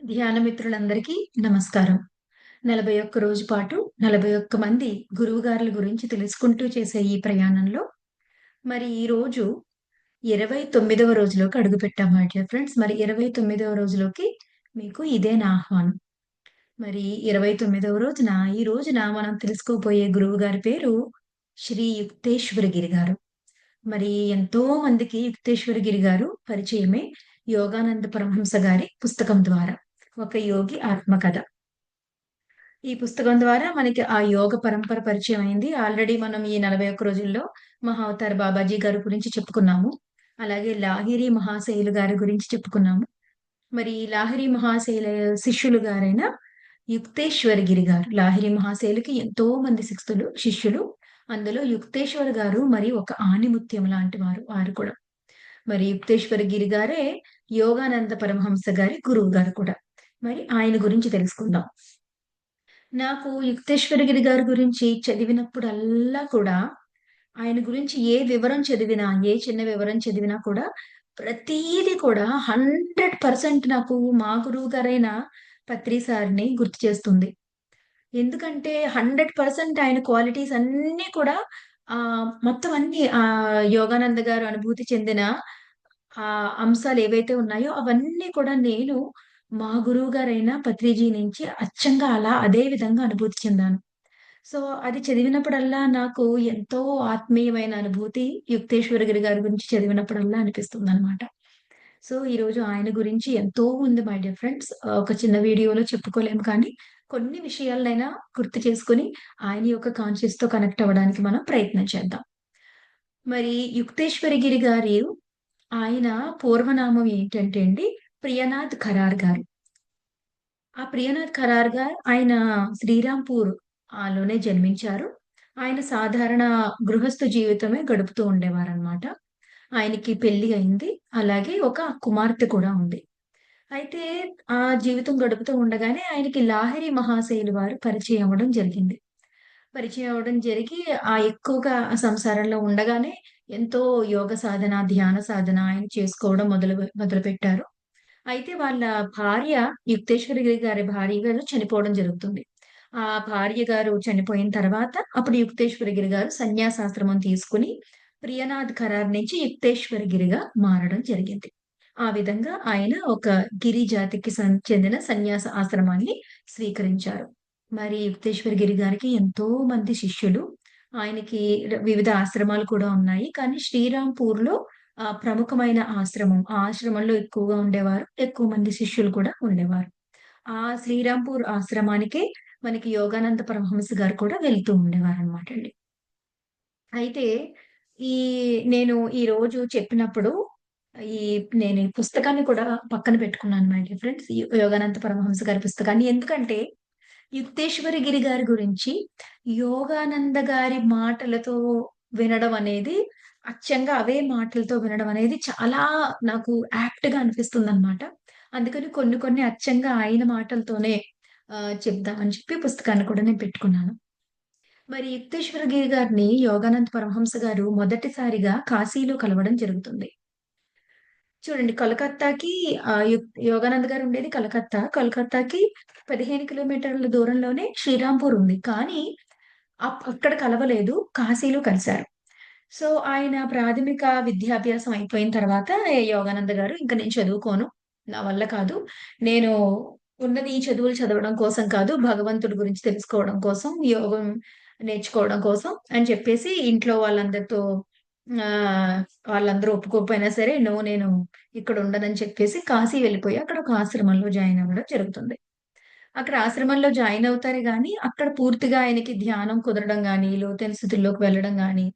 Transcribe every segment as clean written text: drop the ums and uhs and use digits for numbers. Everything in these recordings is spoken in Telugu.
ధ్యాన మిత్రులందరికీ నమస్కారం. 41 రోజు పాటు 41 మంది గురువుగారుల గురించి తెలుసుకుంటూ చేసే ఈ ప్రయాణంలో మరి ఈరోజు 29వ రోజులోకి అడుగుపెట్టాం మై డియర్ ఫ్రెండ్స్. మరి 29వ రోజులోకి మీకు ఇదే నా ఆహ్వానం. మరి 29వ రోజున ఈ రోజున మనం తెలుసుకోబోయే గురువుగారి పేరు శ్రీ యుక్తేశ్వరగిరి గారు. మరి ఎంతో మందికి యుక్తేశ్వరగిరి గారు పరిచయమే యోగానంద పరమహంస గారి పుస్తకం ద్వారా. ఒక యోగి ఆత్మకథ. ఈ పుస్తకం ద్వారా మనకి ఆ యోగ పరంపర పరిచయం అయింది. ఆల్రెడీ మనం ఈ 41 రోజుల్లో మహావతార్ బాబాజీ గారి గురించి చెప్పుకున్నాము. అలాగే లాహిరి మహాశయులు గారి గురించి చెప్పుకున్నాము. మరి ఈ లాహిరి మహాశయుల శిష్యులు గారైన యుక్తేశ్వరగిరి గారు. లాహిరి మహాశయులకి ఎంతో మంది శిష్యులు. అందులో యుక్తేశ్వర్ గారు మరి ఒక ఆణిముత్యం లాంటి వారు. వారు కూడా. మరి యుక్తేశ్వరగిరి గారే యోగానంద పరమహంస గారి గురువు గారు కూడా. మరి ఆయన గురించి తెలుసుకుందాం. నాకు యుక్తేశ్వరగిరి గారి గురించి చదివినప్పుడల్లా కూడా, ఆయన గురించి ఏ వివరం చదివినా, ఏ చిన్న వివరం చదివినా కూడా, ప్రతీది కూడా 100% నాకు మా గురువుగారైన పత్రి సార్‌ని గుర్తు చేస్తుంది. ఎందుకంటే 100% ఆయన క్వాలిటీస్ అన్నీ కూడా మొత్తం అన్నీ యోగానంద గారు అనుభూతి చెందిన అంశాలు ఏవైతే ఉన్నాయో అవన్నీ కూడా నేను మా గురువుగారైన పత్రిజీ నుంచి అచ్చంగా అదే విధంగా అనుభూతి చెందాను. సో, అది చదివినప్పుడల్లా నాకు ఎంతో ఆత్మీయమైన అనుభూతి యుక్తేశ్వరగిరి గారి గురించి చదివినప్పుడల్లా అనిపిస్తుందనమాట. సో, ఈరోజు ఆయన గురించి ఎంతో ఉంది మై డియర్ ఫ్రెండ్స్. ఒక చిన్న వీడియోలో చెప్పుకోలేము కానీ, కొన్ని విషయాలనైనా గుర్తు చేసుకొని, ఆయన యొక్క కాన్షియస్‌తో కనెక్ట్ అవ్వడానికి మనం ప్రయత్నం చేద్దాం. మరి యుక్తేశ్వరగిరి గారి ఆయన పూర్వనామం ఏంటంటే అండి, ప్రియనాథ్ ఖరార్ గారు. ఆ ప్రియనాథ్ ఖరార్ గారు ఆయన శ్రీరాంపూర్ లోనే జన్మించారు. ఆయన సాధారణ గృహస్థ జీవితమే గడుపుతూ ఉండేవారనమాట. ఆయనకి పెళ్లి అయింది. అలాగే ఒక కుమార్తె కూడా ఉంది. అయితే ఆ జీవితం గడుపుతూ ఉండగానే ఆయనకి లాహిరి మహాశయులు వారు పరిచయం అవ్వడం జరిగింది. పరిచయం అవ్వడం జరిగి ఎక్కువగా సంసారంలో ఉండగానే ఎంతో యోగ సాధన, ధ్యాన సాధన ఆయన చేసుకోవడం మొదలుపెట్టారు. అయితే వాళ్ళ భార్య యుక్తేశ్వరగిరి గారి భార్య గారు చనిపోవడం జరుగుతుంది. ఆ భార్య గారు చనిపోయిన తర్వాత అప్పుడు యుక్తేశ్వరగిరి గారు సన్యాసాశ్రమం తీసుకొని ప్రియనాథ్ ఖరార్ నుంచి యుక్తేశ్వరగిరిగా మారడం జరిగింది. ఆ విధంగా ఆయన ఒక గిరి జాతికి చెందిన సన్యాస ఆశ్రమాన్ని స్వీకరించారు. మరి యుక్తేశ్వరగిరి గారికి ఎంతో మంది శిష్యులు. ఆయనకి వివిధ ఆశ్రమాలు కూడా ఉన్నాయి. కానీ శ్రీరాంపూర్‌లో ప్రముఖమైన ఆశ్రమం. ఆ ఆశ్రమంలో ఎక్కువగా ఉండేవారు. ఎక్కువ మంది శిష్యులు కూడా ఉండేవారు. ఆ శ్రీరాంపూర్ ఆశ్రమానికే మనకి యోగానంద పరమహంస గారు కూడా వెళ్తూ ఉండేవారనమాటండి. అయితే ఈ నేను ఈరోజు చెప్పినప్పుడు ఈ నేను ఈ పుస్తకాన్ని కూడా పక్కన పెట్టుకున్నాను my dear friends. Yogananda Paramahansa గారి పుస్తకాన్ని. ఎందుకంటే యుక్తేశ్వరగిరి గారి గురించి యోగానంద గారి మాటలతో వినడం అనేది అచ్చంగా అవే మాటలతో వినడం అనేది చాలా నాకు యాప్ట్‌గా అనిపిస్తుందనమాట. అందుకని కొన్ని కొన్ని అచ్చంగా ఆయన మాటలతోనే చెప్దామని చెప్పి పుస్తకాన్ని కూడా నేను పెట్టుకున్నాను. మరి యుక్తేశ్వరగిరి గారిని యోగానంద పరమహంస గారు మొదటిసారిగా కాశీలో కలవడం జరుగుతుంది. చూడండి కలకత్తాకి యోగానంద్ గారు ఉండేది కలకత్తా. కలకత్తాకి 15 కిలోమీటర్ల దూరంలోనే శ్రీరాంపూర్ ఉంది. కానీ అక్కడ కలవలేదు. కాశీలో కలిసారు. సో, ఆయన ప్రాథమిక విద్యాభ్యాసం అయిపోయిన తర్వాత యోగానంద గారు ఇంక నేను చదువుకోను. నా వల్ల కాదు. నేను ఉన్నది ఈ చదువులు చదవడం కోసం కాదు. భగవంతుడి గురించి తెలుసుకోవడం కోసం, యోగం నేర్చుకోవడం కోసం అని చెప్పేసి ఇంట్లో వాళ్ళందరితో ఆహ్, వాళ్ళందరూ ఒప్పుకోకపోయినా సరే, నేను ఇక్కడ ఉండనని చెప్పేసి కాశీ వెళ్ళిపోయి అక్కడ ఒక ఆశ్రమంలో జాయిన్ అవ్వడం జరుగుతుంది. అక్కడ ఆశ్రమంలో జాయిన్ అవుతారు గానీ, అక్కడ పూర్తిగా ఆయనకి ధ్యానం కుదరడం గానీ, లోతైన స్థితుల్లోకి వెళ్ళడం గానీ,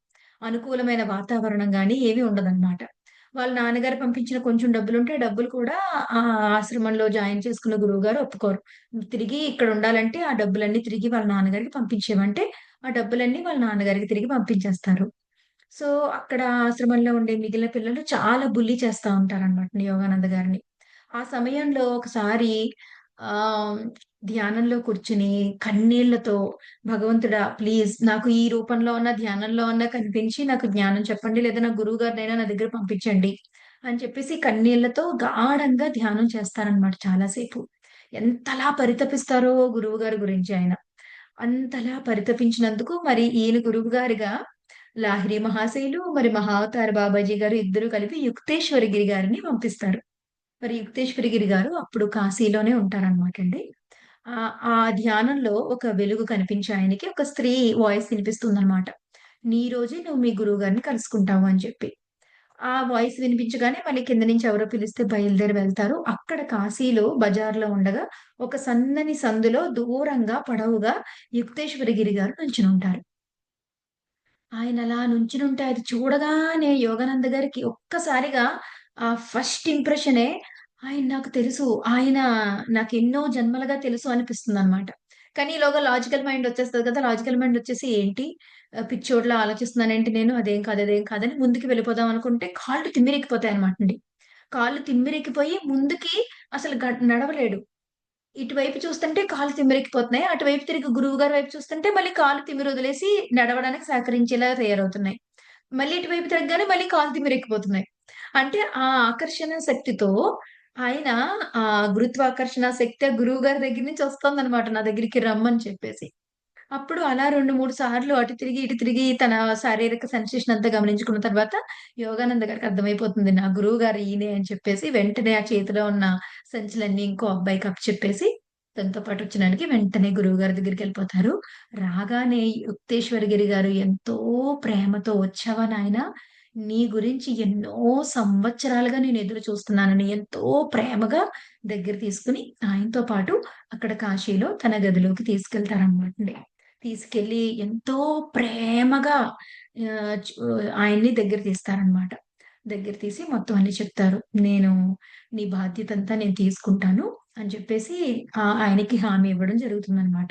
అనుకూలమైన వాతావరణం గానీ ఏమీ ఉండదనమాట. వాళ్ళ నాన్నగారు పంపించిన కొంచెం డబ్బులుంటే, ఆ డబ్బులు కూడా ఆశ్రమంలో జాయిన్ చేసుకున్న గురువుగారు ఒప్పుకోరు. తిరిగి ఇక్కడ ఉండాలంటే, ఆ డబ్బులన్నీ తిరిగి వాళ్ళ నాన్నగారికి పంపించేయమంటే, ఆ డబ్బులన్నీ వాళ్ళ నాన్నగారికి తిరిగి పంపించేస్తారు. సో, అక్కడ ఆశ్రమంలో ఉండే మిగిలిన పిల్లలు చాలా బుల్లీ చేస్తా ఉంటారనమాట యోగానంద గారిని. ఆ సమయంలో ఒకసారి ఆహ్, ధ్యానంలో కూర్చొని కన్నీళ్లతో భగవంతుడా ప్లీజ్ నాకు ఈ రూపంలో అన్నా, ధ్యానంలో అన్నా కనిపించి నాకు జ్ఞానం చెప్పండి. లేదా నా గురువుగారినైనా నా దగ్గర పంపించండి అని చెప్పేసి కన్నీళ్లతో గాఢంగా ధ్యానం చేస్తారనమాట చాలా సేపు. ఎంతలా పరితపిస్తారో గురువుగారి గురించి ఆయన. అంతలా పరితపించినందుకు మరి ఈయన గురువుగారిగా లాహిరి మహాశయులు, మరి మహావతార బాబాజీ గారు ఇద్దరు కలిపి యుక్తేశ్వరగిరి గారిని పంపిస్తారు. మరి యుక్తేశ్వరగిరి గారు అప్పుడు కాశీలోనే ఉంటారనమాటండి. ఆ ధ్యానంలో ఒక వెలుగు కనిపించి ఆయనకి ఒక స్త్రీ వాయిస్ వినిపిస్తుందనమాట. "నీ రోజే నువ్వు మీ గురువుగారిని కలుసుకుంటావు" అని చెప్పి. ఆ వాయిస్ వినిపించగానే మళ్ళీ కింద నుంచి ఎవరో పిలిస్తే బయలుదేరి వెళ్తారు. అక్కడ కాశీలో బజార్‌లో ఉండగా ఒక సన్నని సందులో దూరంగా పొడవుగా యుక్తేశ్వరగిరి గారు నుంచునుంటారు. ఆయనలా నుంచునుంటే అది చూడగానే యోగానంద గారికి ఒక్కసారిగా ఫస్ట్ ఇంప్రెషనే ఆయన నాకు తెలుసు. ఆయన నాకెన్నో జన్మలుగా తెలుసు అనిపిస్తుందనమాట. కానీ ఈలోగా లాజికల్ మైండ్ వచ్చేస్తది కదా! లాజికల్ మైండ్ వచ్చేసి ఏంటి పిచ్చోడిలా ఆలోచిస్తున్నానేంటి నేను అదేం కాదు, అదేం కాదని ముందుకు వెళ్ళిపోదాం అనుకుంటే కాళ్ళు తిమ్మిరెక్కిపోతాయనమాటండి. కాళ్ళు తిమ్మిరెక్కిపోయి ముందుకి అసలు నడవలేడు. ఇటువైపు చూస్తుంటే కాళ్ళు తిమ్మిరెక్కిపోతున్నాయి. అటువైపు తిరిగి గురువుగారి వైపు చూస్తుంటే మళ్ళీ కాళ్ళు తిమ్మిరొదిలేసి నడవడానికి సహకరించేలా తయారవుతున్నాయి. మళ్ళీ ఇటువైపు తిరగగానే మళ్ళీ కాళ్ళు తిమ్మిరెక్కిపోతున్నాయి. అంటే ఆ ఆకర్షణ శక్తితో ఆయన గురుత్వాకర్షణ శక్తి ఆ గురువుగారి దగ్గర నుంచి వస్తోందనమాట నా దగ్గరికి రమ్మని చెప్పేసి. అప్పుడు అలా 2, 3 సార్లు అటు తిరిగి, ఇటు తిరిగి తన శారీరక సెన్సేషన్ అంతా గమనించుకున్న తర్వాత యోగానంద గారికి అర్థమైపోతుంది. నా గురువుగారు ఈయనే అని చెప్పేసి వెంటనే ఆ చేతిలో ఉన్న సంచులన్నీ ఇంకో అబ్బాయికి అప్పచెప్పేసి తనతో పాటు వచ్చినానికి వెంటనే గురువుగారి దగ్గరికెళ్ళిపోతారు. రాగానే యుక్తేశ్వరగిరి గారు ఎంతో ప్రేమతో "వచ్చావా నాయనా? నీ గురించి ఎన్నో సంవత్సరాలుగా నేను ఎదురు చూస్తున్నానని" ఎంతో ప్రేమగా దగ్గర తీసుకొని ఆయనతో పాటు అక్కడ కాశీలో తన గదిలోకి తీసుకెళ్తారనమాటండి. తీసుకెళ్ళి ఎంతో ప్రేమగా చు ఆయన్ని దగ్గర తీస్తారనమాట. దగ్గర తీసి మొత్తం అన్నీ చెప్తారు. "నేను నీ బాధ్యతంతా నేను తీసుకుంటాను" అని చెప్పేసి ఆయనకి హామీ ఇవ్వడం జరుగుతుందనమాట.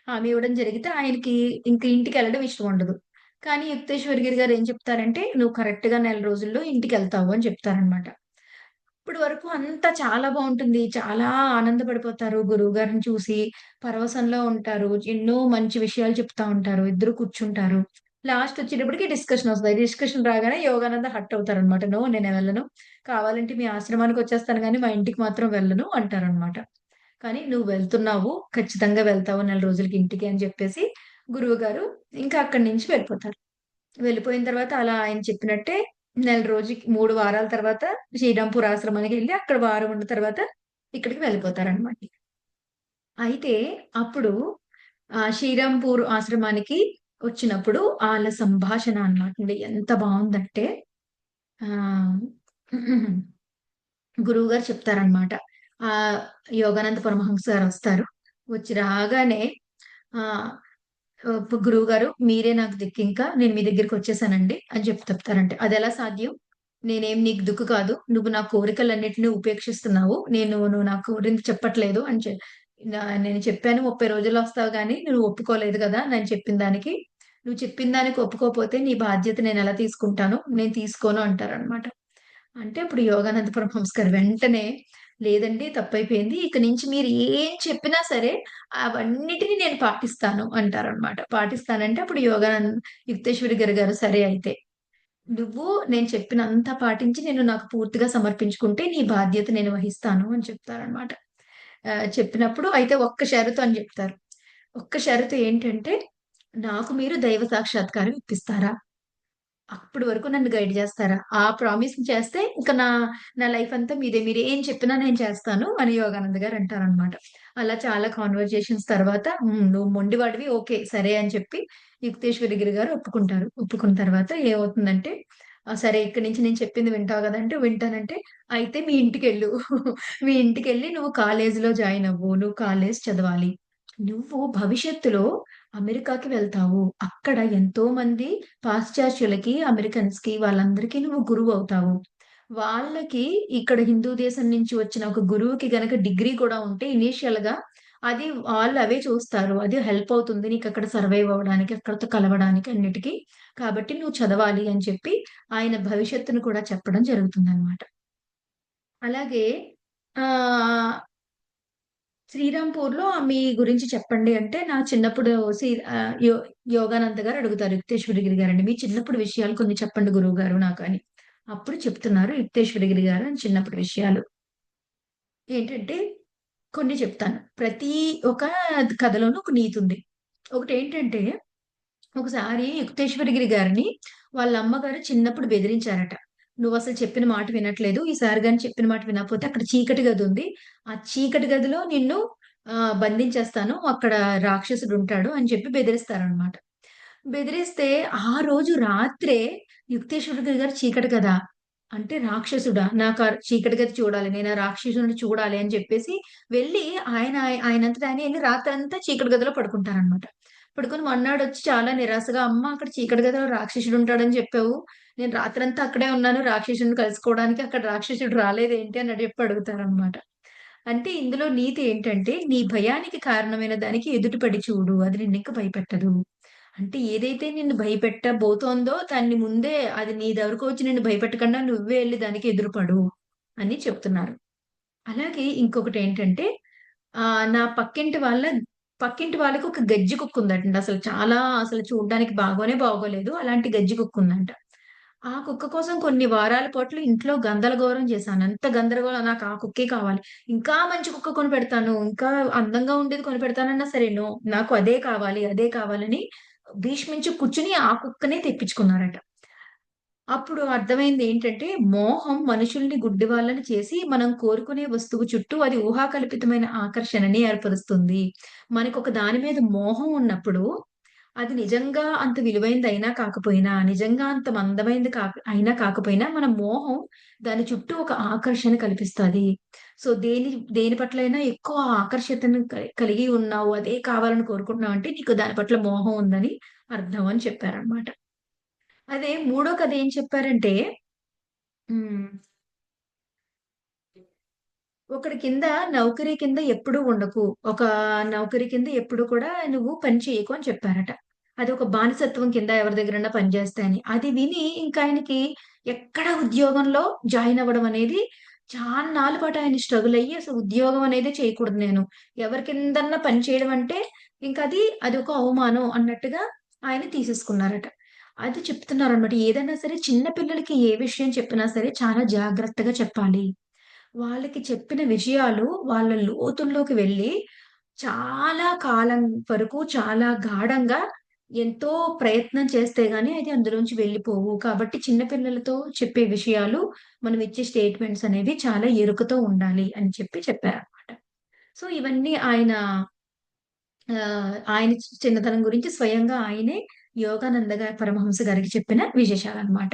హామీ ఇవ్వడం జరిగితే ఆయనకి ఇంక ఇంటికెళ్ళడం ఇష్టం ఉండదు. కానీ యుక్తేశ్వరగిరి గారు ఏం చెప్తారంటే, "నువ్వు కరెక్ట్‌గా నెల రోజుల్లో ఇంటికెళ్తావు" అని చెప్తారనమాట. ఇప్పటి వరకు అంతా చాలా బావుంటుంది. చాలా ఆనందపడిపోతారు గురువుగారిని చూసి. పరవశంలో ఉంటారు. ఎన్నో మంచి విషయాలు చెప్తా ఉంటారు. ఇద్దరు కూర్చుంటారు. లాస్టొచ్చేటప్పటికి డిస్కషనొస్తది. డిస్కషన్ రాగానే యోగానంద హర్ట్ అవుతారనమాట. "నో నేను వెళ్ళను. కావాలంటే మీ ఆశ్రమానికొచ్చేస్తాను గానీ, మా ఇంటికి మాత్రం వెళ్ళను" అంటారనమాట. కానీ "నువ్వు వెళ్తున్నావు. ఖచ్చితంగా వెళ్తావు నెల రోజులకి ఇంటికి" అని చెప్పేసి గురువుగారు ఇంకా అక్కడి నుంచి వెళ్ళిపోతారు. వెళ్ళిపోయిన తర్వాత అలా ఆయన చెప్పినట్టే నెల రోజుకి 3 వారాల తర్వాత శ్రీరాంపూర్ ఆశ్రమానికెళ్ళి అక్కడ వారం ఉన్న తర్వాత ఇక్కడికి వెళ్ళిపోతారనమాట. అయితే అప్పుడు శ్రీరాంపూర్ ఆశ్రమానికి వచ్చినప్పుడు ఆళ్ళ సంభాషణ అన్నమాటండి. ఎంత బావుందంటే ఆహ్, గురువుగారు చెప్తారనమాట. ఆహ్, యోగానంద పరమహంస గారొస్తారు. వచ్చి రాగానే ఆహ్ గురువుగారు మీరే నాకు దిక్కింకా. నేను మీ దగ్గరికొచ్చేసానండి అని చెప్తారంట. అదెలా సాధ్యం? నేనేం నీకు దిక్కు కాదు. నువ్వు నా కోరికలన్నిటిని ఉపేక్షిస్తున్నావు. నువ్వు నా కోరింది చెప్పట్లేదు అని నేను చెప్పాను 30 రోజుల్లో వస్తావు గానీ నువ్వు ఒప్పుకోలేదు గదా! నేను చెప్పిన దానికి. నువ్వు చెప్పిన దానికి ఒప్పుకోపోతే నీ బాధ్యత నేనెలా తీసుకుంటాను? నేను తీసుకోను అంటారనమాట. అంటే అప్పుడు యోగానంద పరమహంస గారు వెంటనే లేదండి తప్పైపోయింది. ఇక నుంచి మీరు ఏం చెప్పినా సరే అవన్నిటిని నేను పాటిస్తాను అంటారనమాట. పాటిస్తానంటే అప్పుడు యుక్తేశ్వరి గారు సరే అయితే. నువ్వు నేను చెప్పినంతా పాటించి నాకు పూర్తిగా సమర్పించుకుంటే నీ బాధ్యత నేను వహిస్తాను అని చెప్తారనమాట. చెప్పినప్పుడు అయితే ఒక్క షరతు అని జెప్తారు. ఒక్క షరతు ఏంటంటే నాకు మీరు దైవ సాక్షాత్కారం ఇప్పిస్తారా? అప్పటి వరకు నన్ను గైడ్ జేస్తారా? ఆ ప్రామిస్ చేస్తే ఇంక నా లైఫ్ అంతా మీదే. మీరేం చెప్పినా నేను చేస్తాను అని యోగానంద్ గారు అంటారనమాట. అలా చాలా కాన్వర్జేషన్స్ తర్వాత నువ్వు మొండివాడివి ఓకే. సరే అని చెప్పి యుక్తేశ్వరగిరి గారు ఒప్పుకుంటారు. ఒప్పుకున్న తర్వాత ఏమవుతుందంటే సరే ఇక్కడి నుంచి నేను చెప్పింది వింటావు గదా! అంటే వింటానంటే అయితే మీ ఇంటికెళ్ళు. మీ ఇంటికెళ్ళి నువ్వు కాలేజీలో జాయిన్ అవ్వు. నువ్వు కాలేజ్ చదవాలి. నువ్వు భవిష్యత్తులో అమెరికాకి వెళ్తావు. అక్కడ ఎంతోమంది పాశ్చాత్యులకి, అమెరికన్స్‌కి వాళ్ళందరికీ నువ్వు గురువవుతావు. వాళ్ళకి ఇక్కడ హిందూ దేశం నుంచి వచ్చిన ఒక గురువుకి గనక డిగ్రీ కూడా ఉంటే ఇనీషియల్‌గా అది వాళ్ళు అవే చూస్తారు. అది హెల్ప్ అవుతుంది నీకక్కడ సర్వైవ్ అవ్వడానికి, అక్కడితో కలవడానికి అన్నిటికి. కాబట్టి నువ్వు చదవాలి అని చెప్పి ఆయన భవిష్యత్తును కూడా చెప్పడం జరుగుతుందనమాట. అలాగే ఆహ్, శ్రీరాంపూర్‌లో మీ గురించి చెప్పండి అంటే, నా చిన్నప్పుడు యోగానంద గారు అడుగుతారు యుక్తేశ్వరగిరి గారండి. మీ చిన్నప్పుడు విషయాలు కొన్ని చెప్పండి గురువుగారు నాకు అని. అప్పుడు చెప్తున్నారు యుక్తేశ్వరగిరి గారు చిన్నప్పటి విషయాలు. ఏంటంటే కొన్ని చెప్తాను. ప్రతి ఒక కథలోనూ ఒక నీతుంది. ఒకటేంటంటే, ఒకసారి యుక్తేశ్వరగిరి గారిని వాళ్ళ అమ్మగారు చిన్నప్పుడు బెదిరించారట. "నువ్వసలు చెప్పిన మాట వినట్లేదు. ఈసారి గాని చెప్పిన మాట వినకపోతే అక్కడ చీకటి గదుంది. ఆ చీకటి గదిలో నిన్ను బంధించేస్తాను. అక్కడ రాక్షసుడుంటాడు" అని చెప్పి బెదిరిస్తారనమాట. బెదిరిస్తే ఆ రోజు రాత్రే యుక్తేశ్వరగిరి గారు చీకటి గదా! అంటే రాక్షసుడా? నాకా చీకటి గది చూడాలి. నేను ఆ రాక్షసుడిని చూడాలి అని చెప్పేసి వెళ్లి ఆయనంతట ఆయనే ఎళ్లి రాత్రంతా చీకటి గదిలో పడుకుంటారనమాట. పడుకొని మర్నాడొచ్చి చాలా నిరాశగా, "అమ్మ అక్కడ చీకటి గదిలో రాక్షసుడుంటాడని చెప్పావు. నేను రాత్రంతా అక్కడే ఉన్నాను రాక్షసుడిని కలుసుకోవడానికి. అక్కడ రాక్షసుడు రాలేదేంటి?" అని చెప్పి అడుగుతారనమాట. అంటే ఇందులో నీతి ఏంటంటే, నీ భయానికి కారణమైన దానికి ఎదుటపడి చూడు. అది నిన్నింక భయపెట్టదు. అంటే ఏదైతే నిన్ను భయపెట్టబోతోందో దాన్ని ముందే అది నీ దగ్గరకు వచ్చి నిన్ను భయపెట్టకుండా నువ్వే ఎళ్లి దానికి ఎదురుపడు అని చెప్తున్నారు. అలాగే ఇంకొకటేంటంటే నా పక్కింటి వాళ్ళకి ఒక గజ్జి కుక్కుందటండి. అసలు చూడ్డానికి బాగోలేదు. అలాంటి గజ్జి కుక్కుందంట. ఆ కుక్క కోసం కొన్ని వారాల పాటు ఇంట్లో గందరగోళం చేశాను. ఎంత గందరగోళం నాకు ఆ కుక్కే కావాలి. ఇంకా మంచి కుక్క కొనిపెడతాను. ఇంకా అందంగా ఉండేది కొనిపెడతానన్నా సరే నో. నాకు అదే కావాలి, అదే కావాలని భీష్మించి కూర్చొని ఆ కుక్కనే తెప్పించుకున్నారట. అప్పుడు అర్థమైందేంటంటే, మోహం మనుషుల్ని గుడ్డివాళ్ళని చేసి, మనం కోరుకునే వస్తువు చుట్టూ అది ఊహాకల్పితమైన ఆకర్షణని ఏర్పరుస్తుంది. మనకొక దాని మీద మోహం ఉన్నప్పుడు, అది నిజంగా అంత విలువైనదైనా కాకపోయినా, నిజంగా అంత అందమైనది అయినా కాకపోయినా, మన మోహం దాని చుట్టూ ఒక ఆకర్షణ కల్పిస్తది. సో, దేని పట్లైనా ఎక్కువ ఆకర్షతను కలిగి ఉన్నావు, అదే కావాలని కోరుకుంటున్నావంటే, నీకు దాని పట్ల మోహం ఉందని అర్థం అని చెప్పారనమాట. అదే మూడో కథ ఏం చెప్పారంటే హ్మ్. ఒకడి కింద నౌకరీ కింద ఎప్పుడూ ఉండకు. ఒక నౌకరీ కింద ఎప్పుడు కూడా నువ్వు పని చేయకు అని చెప్పారట. అది ఒక బానిసత్వం కింద ఎవరి దగ్గరన్నా పని చేస్తే అని. అది విని ఇంకాయనకి ఎక్కడ ఉద్యోగంలో జాయిన్ అవ్వడం అనేది చాన్నాళ్ళ పాటు ఆయన స్ట్రగుల్ అయ్యి అసలు ఉద్యోగం అనేదే చేయకూడదు నేను. ఎవరి కిందన్నా పని చేయడం అంటే అదొక అవమానం అన్నట్టుగా ఆయన తీసేసుకున్నారట. అది చెప్తున్నారనమాట. ఏదైనా సరే చిన్న పిల్లలకి ఏ విషయం చెప్పినా సరే చాలా జాగ్రత్తగా చెప్పాలి. వాళ్ళకి చెప్పిన విషయాలు వాళ్ళ లోతుల్లోకి వెళ్ళి, చాలా కాలం వరకు చాలా గాఢంగా ఎంతో ప్రయత్నం చేస్తే గాని అది అందులోంచి వెళ్ళిపోవు. కాబట్టి చిన్న పిల్లలతో చెప్పే విషయాలు, మనం ఇచ్చే స్టేట్మెంట్స్ అనేవి చాలా ఎరుకతో ఉండాలి అని చెప్పారనమాట. సో, ఇవన్నీ ఆయన చిన్నతనం గురించి స్వయంగా ఆయనే పరమహంస గారికి చెప్పిన విశేషాలనమాట.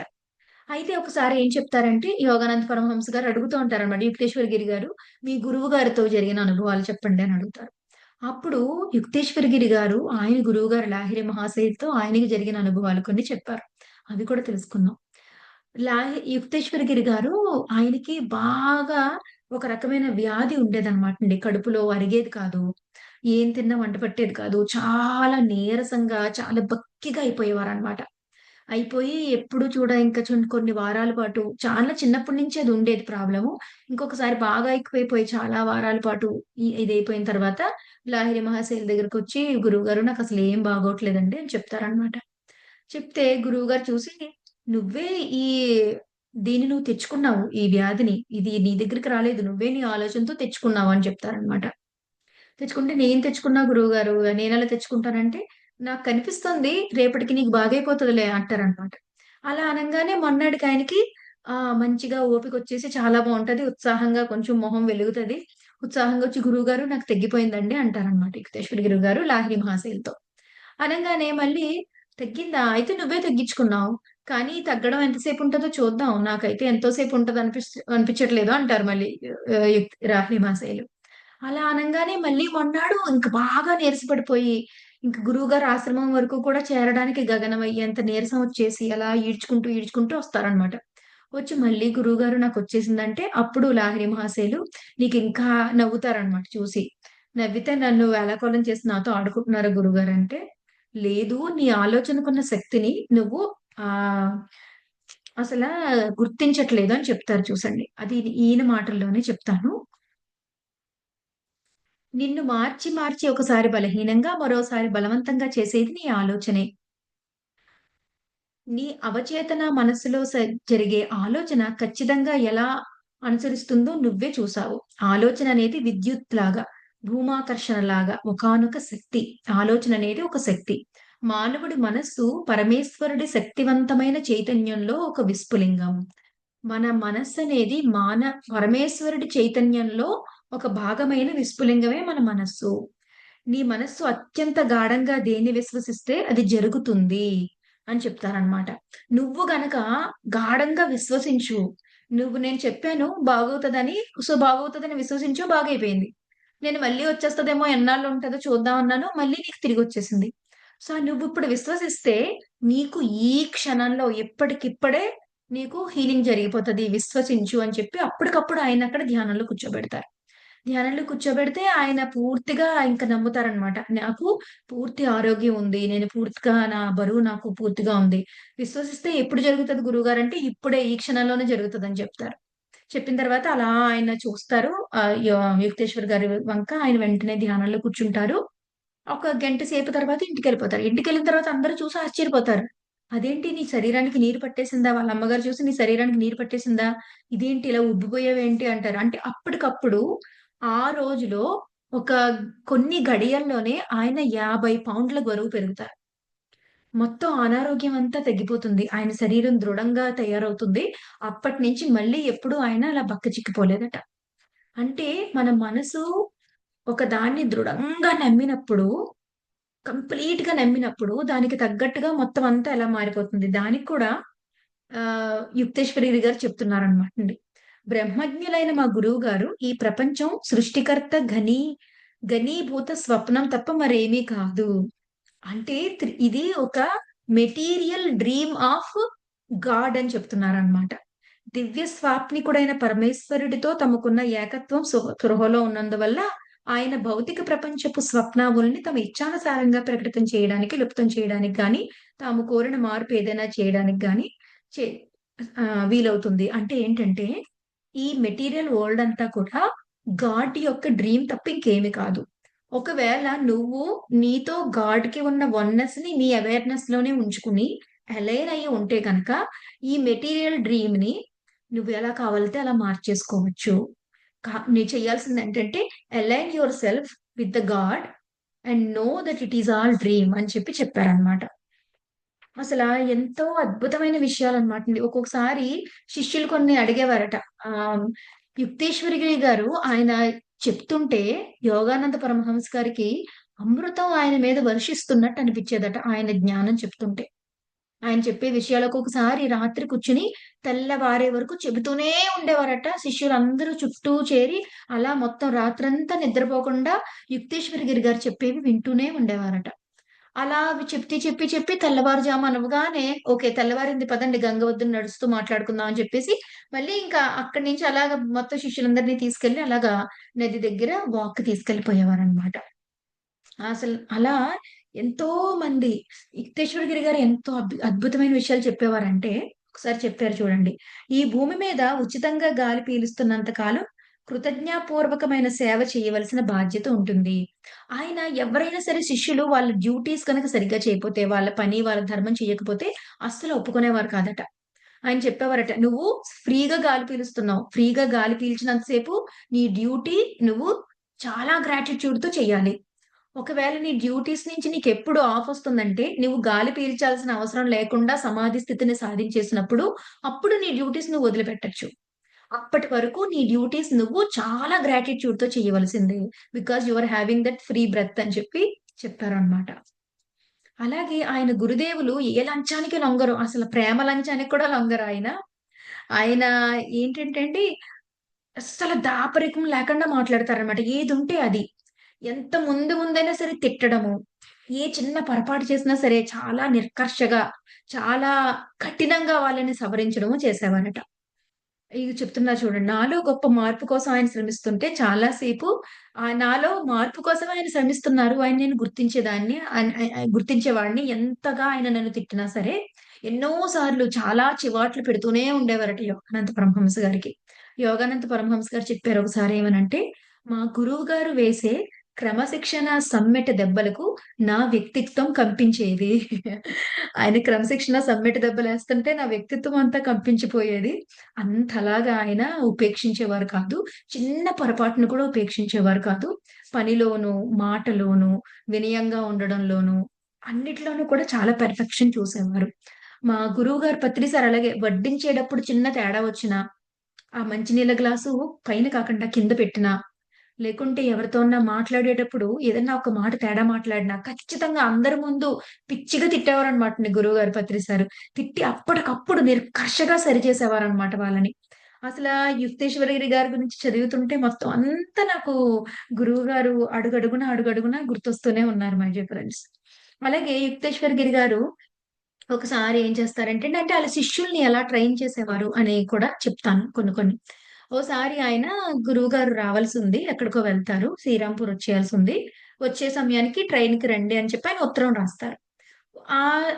అయితే ఒకసారి ఏం చెప్తారంటే, యోగానంద పరమహంస గారు అడుగుతూ ఉంటారన్నమాట. యుక్తేశ్వర గిరి గారు, మీ గురువు గారితో జరిగిన అనుభవాలు చెప్పండి అని అడుగుతారు. అప్పుడు యుక్తేశ్వర గిరి గారు, ఆయన గురువుగారు లాహిరి మహాశయులతో ఆయనకి జరిగిన అనుభవాలు కొన్ని చెప్పారు. అవి కూడా తెలుసుకుందాం. యుక్తేశ్వర గిరి గారు ఆయనకి బాగా ఒక రకమైన వ్యాధి ఉండేదనమాటండి. కడుపులో అరిగేది కాదు. ఏం తిన్నా వంట పట్టేది కాదు. చాలా నీరసంగా, చాలా బక్కిగా అయిపోయేవారనమాట. అయిపోయి ఎప్పుడు ఇంక కొన్ని వారాల పాటు చాలా చిన్నప్పటి నుంచి అది ఉండేది ప్రాబ్లము. ఇంకొకసారి బాగా ఎక్కువైపోయి చాలా వారాల పాటు ఇదయిపోయిన తర్వాత లాహిరి మహాశయుల దగ్గరకొచ్చి గురువుగారు నాకసలు ఏం బాగోట్లేదండి అని చెప్తారనమాట. చెప్తే గురువుగారు చూసి "నువ్వే ఈ దీన్ని నువ్వు తెచ్చుకున్నావు. ఈ వ్యాధిని. ఇది నీ దగ్గరికి రాలేదు. నువ్వే నీ ఆలోచనతో తెచ్చుకున్నావు" అని చెప్తారనమాట. తెచ్చుకుంటే నేను తెచ్చుకున్నా గురువుగారు. నేనెలా తెచ్చుకుంటానంటే, నాకు కనిపిస్తుంది రేపటికి నీకు బాగైపోతదిలే అంటారనమాట. అలా అనంగానే మొన్నాడికి ఆయనకి మంచిగా ఓపికొచ్చేసి చాలా బావుంటది. ఉత్సాహంగా కొంచెం మొహం వెలుగుతది. ఉత్సాహంగా వచ్చి గురువుగారు నాకు తగ్గిపోయిందండి అంటారనమాట. యుక్తేశ్వర గురువుగారు లాహిరి మహాశయులతో. అనంగానే మళ్ళీ "తగ్గిందా? అయితే నువ్వే తగ్గించుకున్నావు. కానీ తగ్గడం ఎంతసేపు ఉంటదో చూద్దాం. నాకైతే ఎంతో సేపు అనిపించట్లేదు" అంటారు మళ్ళీ లాహిరి మహాశయులు. అలా అనంగానే మళ్ళీ మొన్నాడు ఇంక బాగా నీరసపడిపోయి, ఇంక గురువుగారి ఆశ్రమం వరకు కూడా చేరడానికి గగనమయ్యేంత నీరసం వచ్చేసి అలా ఈడ్చుకుంటూ వస్తారనమాట. వచ్చి మళ్ళీ గురువుగారు నాకొచ్చేసిందంటే, అప్పుడు లాహిరి మహాశయులు నీకింకా నవ్వుతారనమాట చూసి. నవ్వితే నన్ను వేళాకోళం చేసి నాతో ఆడుకుంటున్నారా గురువుగారంటే, లేదు నీ ఆలోచనకున్న శక్తిని నువ్వు ఆహ్, అసలా గుర్తించట్లేదు అని చెప్తారు చూసండి. అది ఈయన మాటల్లోనే చెప్తాను. నిన్ను మార్చి ఒకసారి బలహీనంగా, మరోసారి బలవంతంగా చేసేది నీ ఆలోచనే. నీ అవచేతన మనస్సులో జరిగే ఆలోచన ఖచ్చితంగా ఎలా అనుసరిస్తుందో నువ్వే చూసావు. ఆలోచన అనేది విద్యుత్ లాగా, భూమాకర్షణ లాగా ఒకానొక శక్తి. ఆలోచన అనేది ఒక శక్తి. మానవుడి మనస్సు పరమేశ్వరుడి శక్తివంతమైన చైతన్యంలో ఒక విస్ఫులింగం. మన మనస్సనేది పరమేశ్వరుడి చైతన్యంలో ఒక భాగమైన విస్ఫులింగమే మన మనస్సు. నీ మనస్సు అత్యంత గాఢంగా దేన్ని విశ్వసిస్తే అది జరుగుతుంది అని చెప్తారనమాట. నువ్వు గనక గాఢంగా విశ్వసించు. నేను చెప్పాను బాగవుతదని, సో బాగవుతదని విశ్వసించు బాగైపోయింది. నేను మళ్ళీ వచ్చేస్తదేమో ఎన్నాళ్ళు ఉంటదో చూద్దాం అన్నాను. మళ్ళీ నీకు తిరిగొచ్చేసింది. సో నువ్విప్పుడు విశ్వసిస్తే నీకు ఈ క్షణంలో ఎప్పటికిప్పుడే నీకు హీలింగ్ జరిగిపోతది. విశ్వసించు అని చెప్పి అప్పటికప్పుడు ఆయనక్కడ ధ్యానంలో కూర్చోబెడతారు. ధ్యానంలో కూర్చోబెడితే ఆయన పూర్తిగా ఇంక నమ్ముతారనమాట. నాకు పూర్తి ఆరోగ్యం ఉంది. నేను పూర్తిగా నా బరువు నాకు పూర్తిగా ఉంది. విశ్వసిస్తే ఎప్పుడు జరుగుతది గురువుగారంటే, ఇప్పుడే ఈ క్షణంలోనే జరుగుతదని చెప్తారు. చెప్పిన తర్వాత అలా ఆయన చూస్తారు. యుక్తేశ్వర్ గారి వంక ఆయన వెంటనే ధ్యానంలో కూర్చుంటారు. ఒక గంట సేపు తర్వాత ఇంటికెళ్ళిపోతారు. ఇంటికెళ్ళిన తర్వాత అందరూ చూసి ఆశ్చర్యపోతారు. "అదేంటి నీ శరీరానికి నీరు పట్టేసిందా?" వాళ్ళ అమ్మగారు చూసి, "నీ శరీరానికి నీరు పట్టేసిందా? ఇదేంటి ఇలా ఉబ్బిపోయావేంటి?" అంటారు. అంటే అప్పటికప్పుడు ఆ రోజులో ఒక కొన్ని గడియల్లోనే ఆయన 50 పౌండ్ల బరువు పెరుగుతారు. మొత్తం అనారోగ్యం అంతా తగ్గిపోతుంది. ఆయన శరీరం దృఢంగా తయారవుతుంది. అప్పటినుంచి మళ్ళీ ఎప్పుడు ఆయన అలా బక్కచిక్కిపోలేదట. అంటే మన మనసు ఒక దాన్ని దృఢంగా నమ్మినప్పుడు, కంప్లీట్‌గా నమ్మినప్పుడు దానికి తగ్గట్టుగా మొత్తం అంతా ఎలా మారిపోతుంది. దానికి కూడా యుక్తేశ్వరి గారు చెప్తున్నారనమాటండి. బ్రహ్మజ్ఞులైన మా గురువుగారు ఈ ప్రపంచం సృష్టికర్త ఘనీభూత స్వప్నం తప్ప మరేమీ కాదు. అంటే ఇది ఒక మెటీరియల్ డ్రీమ్ ఆఫ్ గాడ్ అని చెప్తున్నారనమాట. దివ్య స్వాప్నికుడైన పరమేశ్వరుడితో తమకున్న ఏకత్వం స్పృహలో ఉన్నందువల్ల ఆయన భౌతిక ప్రపంచపు స్వప్నావుల్ని తమ ఇచ్ఛానుసారంగా ప్రకటితం చేయడానికి, లుప్తం చేయడానికి గాని, తాము కోరిన మార్పు ఏదైనా చేయడానికి గాని చే వీలవుతుంది. అంటే ఏంటంటే, ఈ మెటీరియల్ వరల్డ్ అంతా కూడా గాడ్ యొక్క డ్రీమ్ తప్ప ఇంకేమి కాదు. ఒకవేళ నువ్వు నీతో గాడ్‌కి ఉన్న వన్నెస్‌ని నీ అవేర్‌నెస్ లోనే ఉంచుకుని అలైన్ అయ్యి ఉంటే గనక, ఈ మెటీరియల్ డ్రీమ్‌ని నువ్వు ఎలా కావాలంటే అలా మార్చేసుకోవచ్చు. నువ్వు చేయాల్సిందేంటంటే align yourself with the god and know that it is all dream అని చెప్పారనమాట. అసలా ఎంతో అద్భుతమైన విషయాలనమాటండి. ఒక్కొక్కసారి శిష్యులు కొన్ని అడిగేవారట. యుక్తేశ్వరి గారు ఆయన చెప్తుంటే యోగానంద పరమహంస గారికి అమృతం ఆయన మీద వర్షిస్తున్నట్టు అనిపిచ్చేదట ఆయన జ్ఞానం చెప్తుంటే. ఆయన చెప్పే విషయాలు ఒక్కొక్కసారి రాత్రి కూర్చొని తెల్లవారే వరకు చెబుతూనే ఉండేవారట. శిష్యులందరూ చుట్టూ చేరి అలా మొత్తం రాత్రంతా నిద్రపోకుండా యుక్తేశ్వరి గారు చెప్పేవి వింటూనే ఉండేవారట. అలా అవి చెప్పి తెల్లవారుజాము అవ్వగానే ఓకే. తెల్లవారింది పదండి గంగ ఒడ్డున నడుస్తూ మాట్లాడుకుందాం అని చెప్పేసి, మళ్ళీ ఇంకా అక్కడి నుంచి అలాగా మొత్తం శిష్యులందరిని తీసుకెళ్ళి అలాగా నది దగ్గర వాక్‌కి తీసుకెళ్ళిపోయేవారనమాట. అసలు అలా ఎంతో మంది యుక్తేశ్వరగిరి గారు ఎంతో అద్భుతమైన విషయాలు చెప్పేవారంటే, ఒకసారి చెప్పారు చూడండి. "ఈ భూమి మీద ఉచితంగా గాలి పీలుస్తున్నంత కాలం కృతజ్ఞాపూర్వకమైన సేవ చేయవలసిన బాధ్యత ఉంటుంది." ఆయన ఎవరైనా సరే శిష్యులు వాళ్ళ డ్యూటీస్ గనక సరిగ్గా చేయకపోతే, వాళ్ళ పని, వాళ్ళ ధర్మం చేయకపోతే అస్సలు ఒప్పుకునేవారు కాదట. ఆయన చెప్పేవారట, "నువ్వు ఫ్రీగా గాలి పీలుస్తున్నావు. ఫ్రీగా గాలి పీల్చినంత సేపు నీ డ్యూటీ నువ్వు చాలా గ్రాటిట్యూడ్‌తో చెయ్యాలి. ఒకవేళ నీ డ్యూటీస్ నుంచి నీకెప్పుడు ఆఫొస్తుందంటే, నువ్వు గాలి పీల్చాల్సిన అవసరం లేకుండా సమాధి స్థితిని సాధించేసినప్పుడు, అప్పుడు నీ డ్యూటీస్ నువ్వు వదిలిపెట్టొచ్చు. అప్పటి వరకు నీ డ్యూటీస్ నువ్వు చాలా గ్రాటిట్యూడ్‌తో చేయవలసిందే. Because you are having that free breath" అని చెప్పారనమాట. అలాగే ఆయన గురుదేవులు ఏ లంచానికి లొంగరు. అసలు ప్రేమ లంచానికి కూడా లొంగరాయన. ఆయన ఏంటంటే అండి, అస్సలు దాపరికం లేకుండా మాట్లాడతారనమాట. ఏదుంటే అది. ఎంత ముందైనా సరే తిట్టడము. ఏ చిన్న పొరపాటు చేసినా సరే చాలా నిర్కర్షగా, చాలా కఠినంగా వాళ్ళని సవరించడము చేసేవారట. ఇది చెప్తున్నా చూడండి. నాలో గొప్ప మార్పు కోసం ఆయన శ్రమిస్తుంటే చాలా సేపు నాలో మార్పు కోసం ఆయన శ్రమిస్తున్నారు అని నేను గుర్తించేదాన్ని. గుర్తించేవాడిని. ఎంతగా ఆయన నన్ను తిట్టినా సరే, ఎన్నో సార్లు చాలా చివాట్లు పెడుతూనే ఉండేవారట యోగానంత పరమహంస గారికి. యోగానంత పరమహంస గారు చెప్పారు ఒకసారి ఏమనంటే, "మా గురువు గారు వేసే క్రమశిక్షణ సమ్మెట దెబ్బలకు నా వ్యక్తిత్వం కంపించేది. ఆయన క్రమశిక్షణ సమ్మెట దెబ్బలేస్తుంటే నా వ్యక్తిత్వం అంతా కంపించిపోయేది. అంతలాగా ఆయన ఉపేక్షించేవారు కాదు. చిన్న పొరపాటును కూడా ఉపేక్షించేవారు కాదు. పనిలోనూ, మాటలోనూ, వినయంగా ఉండడంలోనూ, అన్నిట్లోనూ కూడా చాలా పెర్ఫెక్షన్ చూసేవారు. మా గురువుగారు పత్రి సార్ అలాగే వడ్డించేటప్పుడు చిన్న తేడా వచ్చినా, ఆ మంచినీళ్ళ గ్లాసు పైన కాకుండా కింద పెట్టినా, లేకుంటే ఎవరితోన్నా మాట్లాడేటప్పుడు ఏదన్నా ఒక మాట తేడా మాట్లాడినా ఖచ్చితంగా అందరి ముందు పిచ్చిగా తిట్టేవారనమాట గురువుగారు పత్రి సారు. తిట్టి అప్పటికప్పుడు నిర్కర్షగా సరిచేసేవారనమాట వాళ్ళని. అసలా యుక్తేశ్వరగిరి గారి గురించి చదువుతుంటే మొత్తం అంతా నాకు గురువుగారు అడుగడుగునా గుర్తొస్తూనే ఉన్నారు మై డియర్ ఫ్రెండ్స్. అలాగే యుక్తేశ్వరగిరి గారు ఒకసారి ఏం చేస్తారంటే అంటే ఆళ్ళ శిష్యుల్ని ఎలా ట్రైన్ చేసేవారు అని కూడా చెప్తాను కొన్ని కొన్ని. ఓసారి ఆయన గురువుగారు రావాల్సుంది. ఎక్కడికో వెళ్తారు. శ్రీరాంపూర్ వచ్చేయాల్సుంది. వచ్చే సమయానికి ట్రైన్‌కి రండి అని చెప్పి ఆయన ఉత్తరం రాస్తారు.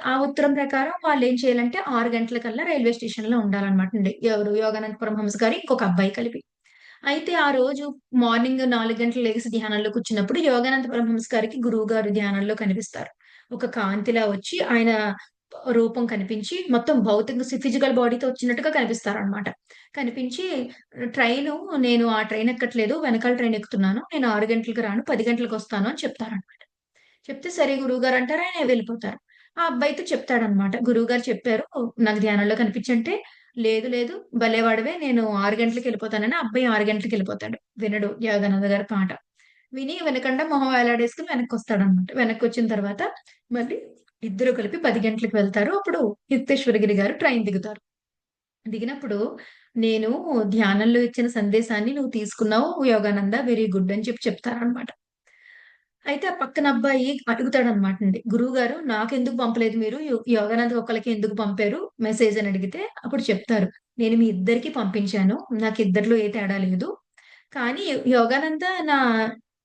ఆ ఉత్తరం ప్రకారం వాళ్ళేం చేయాలంటే 6 గంటలకల్లా రైల్వే స్టేషన్‌లో ఉండాలన్నమాటండి. ఎవరు యోగానంద పరమహంస గారు, ఇంకొక అబ్బాయి కలిపి. అయితే ఆ రోజు మార్నింగ్ 4 గంటలకు లెగిసి ధ్యానంలో కూర్చున్నప్పుడు యోగానంద పరమహంస గారికి గురువుగారు ధ్యానంలో కనిపిస్తారు. ఒక కాంతిలా వచ్చి ఆయన రూపం కనిపించి మొత్తం భౌతికంగా ఫిజికల్ బాడీతో వచ్చినట్టుగా కనిపిస్తారనమాట. కనిపించి ట్రైను నేను ఆ ట్రైన్ ఎక్కట్లేదు. వెనకాల ట్రైన్ ఎక్కుతున్నాను. నేను 6 గంటలకి రాను. 10 గంటలకొస్తాను అని చెప్తారనమాట. చెప్తే సరే గురువుగారు అంటారు. ఆయన వెళ్ళిపోతారు. ఆ అబ్బాయితో చెప్తాడనమాట. గురువుగారు చెప్పారు. నాకు ధ్యానంలో కనిపించంటే, లేదు లేదు భలేవాడివే నేను 6 గంటలకెళ్ళిపోతానని ఆ అబ్బాయి 6 గంటలకెళ్ళిపోతాడు. వినడు యోగానంద గారి మాట. విని వినకుండా మొహం వేలాడేసుకొని వెనక్కొస్తాడనమాట. వెనక్కొచ్చిన తర్వాత మళ్ళీ ఇద్దరు కలిపి 10 గంటలకి వెళ్తారు. అప్పుడు యుక్తేశ్వరగిరి గారు ట్రైన్ దిగుతారు. దిగినప్పుడు నేను ధ్యానంలో ఇచ్చిన సందేశాన్ని నువ్వు తీసుకున్నావు యోగానంద వెరీ గుడ్ అని చెప్తారనమాట. అయితే ఆ పక్కన అబ్బాయి అడుగుతాడనమాటండి. గురువుగారు నాకెందుకు పంపలేదు మీరు? యోగానంద్ ఒక్కళ్ళకే ఎందుకు పంపారు మెసేజ్ అని అడిగితే, అప్పుడు చెప్తారు. నేను మీ ఇద్దరికీ పంపించాను. నాకిద్దరిలో ఏ తేడా లేదు. కానీ యోగానంద నా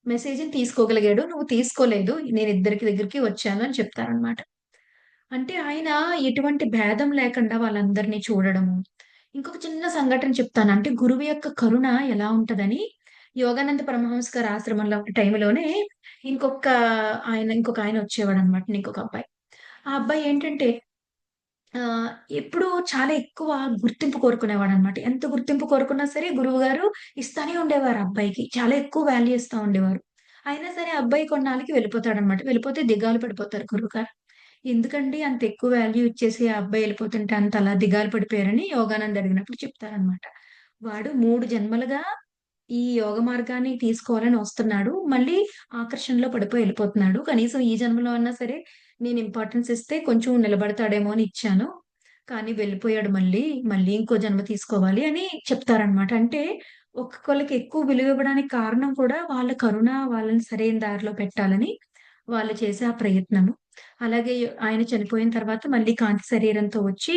మెసేజ్‌ని తీసుకోగలిగాడు. నువ్వు తీసుకోలేదు. నేను ఇద్దరికి దగ్గరికి వచ్చాను అని చెప్తారనమాట. అంటే ఆయన ఎటువంటి భేదం లేకుండా వాళ్ళందరిని చూడడము. ఇంకొక చిన్న సంఘటన చెప్తాను. అంటే గురువు యొక్క కరుణ ఎలా ఉంటదని యోగానంద పరమహంస గారి ఆశ్రమంలో టైంలోనే ఇంకొక ఇంకొక ఆయన వచ్చేవాడనమాట. ఇంకొక అబ్బాయి. ఆ అబ్బాయి ఏంటంటే ఆహ్, ఎప్పుడూ చాలా ఎక్కువ గుర్తింపు కోరుకునేవాడనమాట. ఎంత గుర్తింపు కోరుకున్నా సరే గురువుగారు ఇస్తానే ఉండేవారు ఆ అబ్బాయికి. చాలా ఎక్కువ వాల్యూ ఇస్తా ఉండేవారు. అయినా సరే ఆ అబ్బాయి కొన్నాళ్ళకి వెళ్ళిపోతాడనమాట. వెళ్ళిపోతే దిగాలు పడిపోతారు గురువుగారు. ఎందుకండి అంత ఎక్కువ వాల్యూ ఇచ్చేసి ఆ అబ్బాయి ఎళ్ళిపోతుంటే అంతలా దిగాలు పడిపోయారని యోగానంద్ అడిగినప్పుడు చెప్తారనమాట. వాడు 3 జన్మలుగా ఈ యోగ మార్గాన్ని తీసుకోవాలని వస్తున్నాడు. మళ్ళీ ఆకర్షణలో పడిపోయి ఎళ్ళిపోతున్నాడు. కనీసం ఈ జన్మలో అన్నా సరే నేను ఇంపార్టెన్స్ ఇస్తే కొంచెం నిలబడతాడేమో అని ఇచ్చాను. కానీ వెళ్ళిపోయాడు మళ్ళీ. మళ్ళీ ఇంకో జన్మ తీసుకోవాలి అని చెప్తారనమాట. అంటే ఒక్కొక్కళ్ళకి ఎక్కువ విలువ ఇవ్వడానికి కారణం కూడా వాళ్ళ కరుణ వాళ్ళని సరైన దారిలో పెట్టాలని వాళ్ళు చేసే ఆ ప్రయత్నము. అలాగే ఆయన చనిపోయిన తర్వాత మళ్ళీ కాంతి శరీరంతో వచ్చి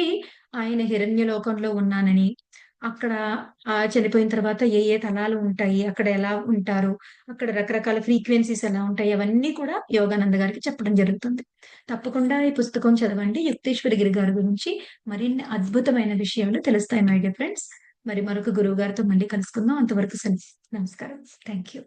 ఆయన హిరణ్యలోకంలో ఉన్నానని, అక్కడ చనిపోయిన తర్వాత ఏ ఏ తలాలు ఉంటాయి, అక్కడ ఎలా ఉంటారు, అక్కడ రకరకాల ఫ్రీక్వెన్సీస్ ఎలా ఉంటాయి, అవన్నీ కూడా యోగానంద గారికి చెప్పడం జరుగుతుంది. తప్పకుండా ఈ పుస్తకం చదవండి. యుక్తేశ్వర గిరి గారి గురించి మరిన్ని అద్భుతమైన విషయాలు తెలుస్తాయి మై డియర్ ఫ్రెండ్స్. మరి మరొక గురువు గారితో మళ్ళీ కలుసుకుందాం. అంతవరకు సెలవు. నమస్కారం. Thank you.